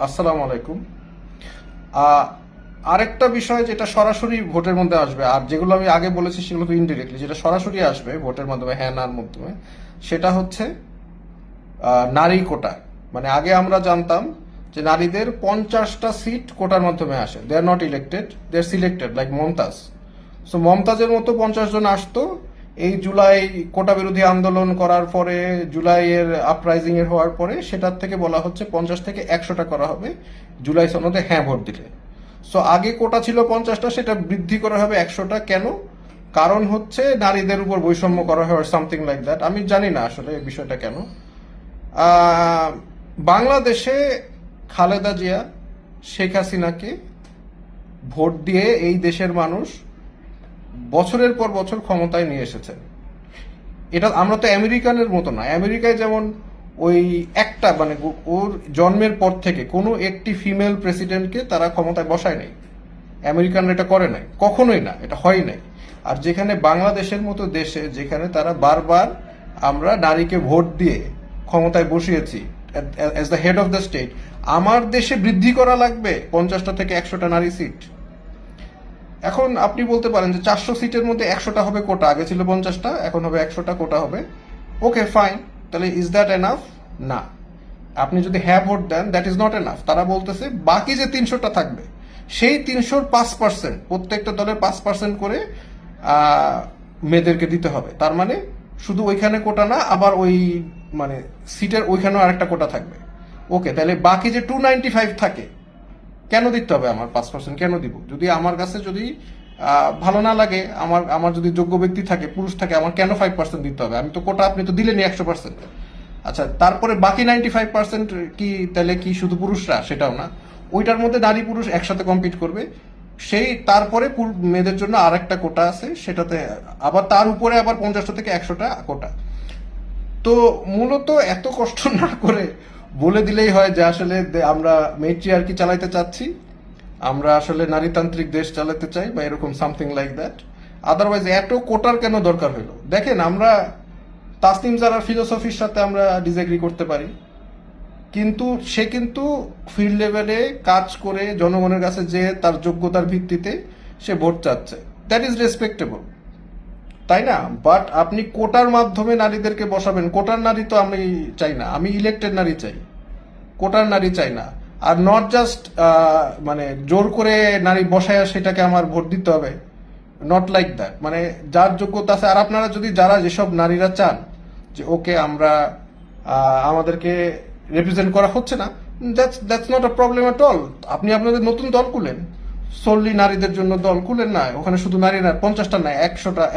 আসসালামু আলাইকুম। আহ, আরেকটা বিষয় যেটা সরাসরি ভোটের মধ্যে আসবে, আর যেগুলো আমি আগে বলেছি সেগুলো তো ইনডিরেক্টলি, যেটা সরাসরি আসবে ভোটের মাধ্যমে, হ্যাঁ নার মাধ্যমে, সেটা হচ্ছে নারী কোটা। মানে আগে আমরা জানতাম যে নারীদের 50টা সিট কোটার মাধ্যমে আসে, they are not elected, they are selected, like Mumtaz. So মমতাজের মতো 50 জন আসতো। এই জুলাই কোটা বিরোধী আন্দোলন করার পরে, জুলাইয়ের আপরাইজিং এর হওয়ার পরে, সেটার থেকে বলা হচ্ছে 50 থেকে 100টা করা হবে জুলাই সনদে হ্যাঁ ভোট দিলে। সো আগে কোটা ছিল 50টা, সেটা বৃদ্ধি করা হবে 100টা। কেন? কারণ হচ্ছে নারীদের উপর বৈষম্য করা হয়, সামথিং লাইক দ্যাট। আমি জানি না আসলে এই বিষয়টা কেন। আহ, বাংলাদেশে খালেদা জিয়া, শেখ হাসিনাকে ভোট দিয়ে এই দেশের মানুষ বছরের পর বছর ক্ষমতায় নিয়ে এসেছেন। এটা আমরা তো আমেরিকানের মতো না। আমেরিকায় যেমন ওই একটা মানে ওর জন্মের পর থেকে কোনো একটি ফিমেল প্রেসিডেন্টকে তারা ক্ষমতায় বসায় নাই। আমেরিকানরা এটা করে নাই, কখনোই না, এটা হয় নাই। আর যেখানে বাংলাদেশের মতো দেশে, যেখানে তারা বারবার আমরা নারীকে ভোট দিয়ে ক্ষমতায় বসিয়েছি as the head of the state, আমার দেশে বৃদ্ধি করা লাগবে 50টা থেকে 100টা নারী সিট। এখন আপনি বলতে পারেন যে 400 সিটের মধ্যে 100টা হবে কোটা, আগে ছিল 50টা, এখন হবে 100টা কোটা হবে। ওকে ফাইন, তাহলে ইজ দ্যাট এনাফ? না। আপনি যদি হ্যাঁ ভোট দেন, দ্যাট ইজ নট এনাফ। তারা বলতেছে বাকি যে 300টা থাকবে, সেই 300-র 5%, প্রত্যেকটা দলের 5% করে মেয়েদেরকে দিতে হবে। তার মানে শুধু ওইখানে কোটা না, আবার ওই মানে সিটের ওইখানেও আরেকটা কোটা থাকবে। ওকে, তাহলে বাকি যে 295 থাকে, কেন দিতে হবে আমার 5%? কেন দিব? যদি আমার কাছে যদি ভালো না লাগে, আমার আমার যদি যোগ্য ব্যক্তি থাকে, পুরুষ থাকে, আমার কেন 5% দিতে হবে? আমি তো কোটা, আপনি তো দিলেনি 100%। আচ্ছা, তারপরে বাকি 95% কি তাহলে কি শুধু পুরুষরা? সেটাও না। ওইটার মধ্যে নারী পুরুষ একসাথে কম্পিট করবে। সেই তারপরে মেয়েদের জন্য আর একটা কোটা আছে, সেটাতে আবার তার উপরে আবার 50টা থেকে 100টা কোটা। তো মূলত এত কষ্ট না করে বলে দিলেই হয় যে আসলে আমরা মেট্রিয়ার্কি চালাইতে চাচ্ছি, আমরা আসলে নারীতান্ত্রিক দেশ চালাতে চাই, বা এরকম সামথিং লাইক দ্যাট। আদারওয়াইজ এত কোটার কেন দরকার হইলো? দেখেন, আমরা তাসনিম জারার ফিলোসফির সাথে আমরা ডিসএগ্রি করতে পারি, কিন্তু সে কিন্তু ফিল্ড লেভেলে কাজ করে জনগণের কাছে যে তার যোগ্যতার ভিত্তিতে সে ভোট চাচ্ছে, দ্যাট ইজ রেসপেক্টেবল, তাই না? বাট আপনি কোটার মাধ্যমে নারীদেরকে বসাবেন। কোটার নারী তো আমি চাই না, আমি ইলেক্টেড নারী চাই, কোটার নারী চাই না। আর নট জাস্ট মানে জোর করে নারী বসায় সেটাকে আমার ভোট দিতে হবে, নট লাইক দ্যাট। মানে যার যোগ্যতা আছে। আর আপনারা যদি, যারা যেসব নারীরা চান যে ওকে আমরা আমাদেরকে রিপ্রেজেন্ট করা হচ্ছে না, that's not a problem at all. আপনি আপনাদের নতুন দল খুলেন, solely নারীদের জন্য দল খুলেন না, ওখানে শুধু নারী না, 50টা না,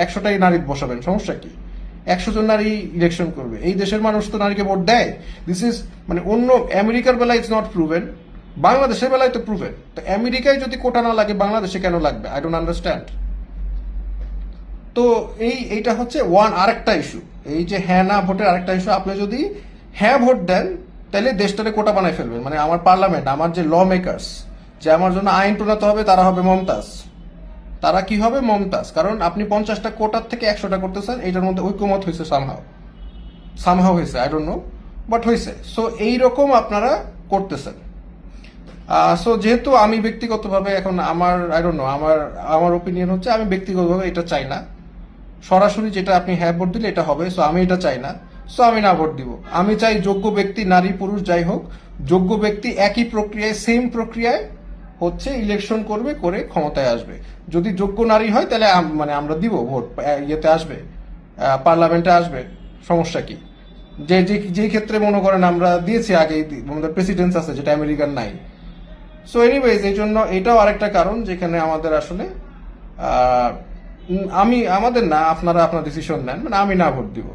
100টাই নারী বসাবেন, সমস্যা কি? 100 জন নারী ইলেকশন করবে। এই দেশের মানুষ তো নারীকে ভোট দেয়। দিস ইজ মানে অন্য আমেরিকার বেলায় ইটস নট প্রুভেন, বাংলাদেশের বেলায় তো প্রুভেন। তো আমেরিকায় যদি কোটা না লাগে, বাংলাদেশে কেন লাগবে? I don't understand. তো এইটা হচ্ছে আরেকটা ইস্যু। এই যে হ্যাঁ না ভোটের আরেকটা ইস্যু, আপনি যদি হ্যাঁ ভোট দেন, তাহলে দেশটারে কোটা বানায় ফেলবেন। মানে আমার পার্লামেন্ট, আমার যে ল মেকার্স, যে আমার জন্য আইন প্রণেতা হবে, তারা হবে মমতাজ। তারা কি হবে? মমতাজ। কারণ আপনি 50টা কোটার থেকে 100টা করতেছেন, এইটার মধ্যে ঐক্যমত হয়েছে, সামহাও সামহাও হয়েছে, আই ডোন্ট নো, বাট হয়েছে। সো এইরকম আপনারা করতেছেন। সো যেহেতু আমি ব্যক্তিগতভাবে এখন আমার, আই ডোন্ট নো, আমার আমার ওপিনিয়ন হচ্ছে, আমি ব্যক্তিগতভাবে এটা চাই না। সরাসরি যেটা আপনি হ্যাঁ ভোট দিলে এটা হবে, সো আমি এটা চাই না। সো আমি না ভোট দিব। আমি চাই যোগ্য ব্যক্তি, নারী পুরুষ যাই হোক, যোগ্য ব্যক্তি একই প্রক্রিয়ায়, সেম প্রক্রিয়ায় হচ্ছে ইলেকশন করবে, করে ক্ষমতায় আসবে। যদি যোগ্য নারী হয়, তাহলে মানে আমরা দিব ভোট, ইয়েতে আসবে, পার্লামেন্টে আসবে, সমস্যা কি? যে যেই ক্ষেত্রে মনে করেন আমরা দিয়েছি আগে, আমাদের প্রেসিডেন্স আছে, যেটা আমেরিকার নাই। সো এনিওয়েজ, এই জন্য এটাও আরেকটা কারণ যেখানে আমাদের আসলে আমি, আমাদের না, আপনারা আপনার ডিসিশন নেন, মানে আমি না ভোট দিব।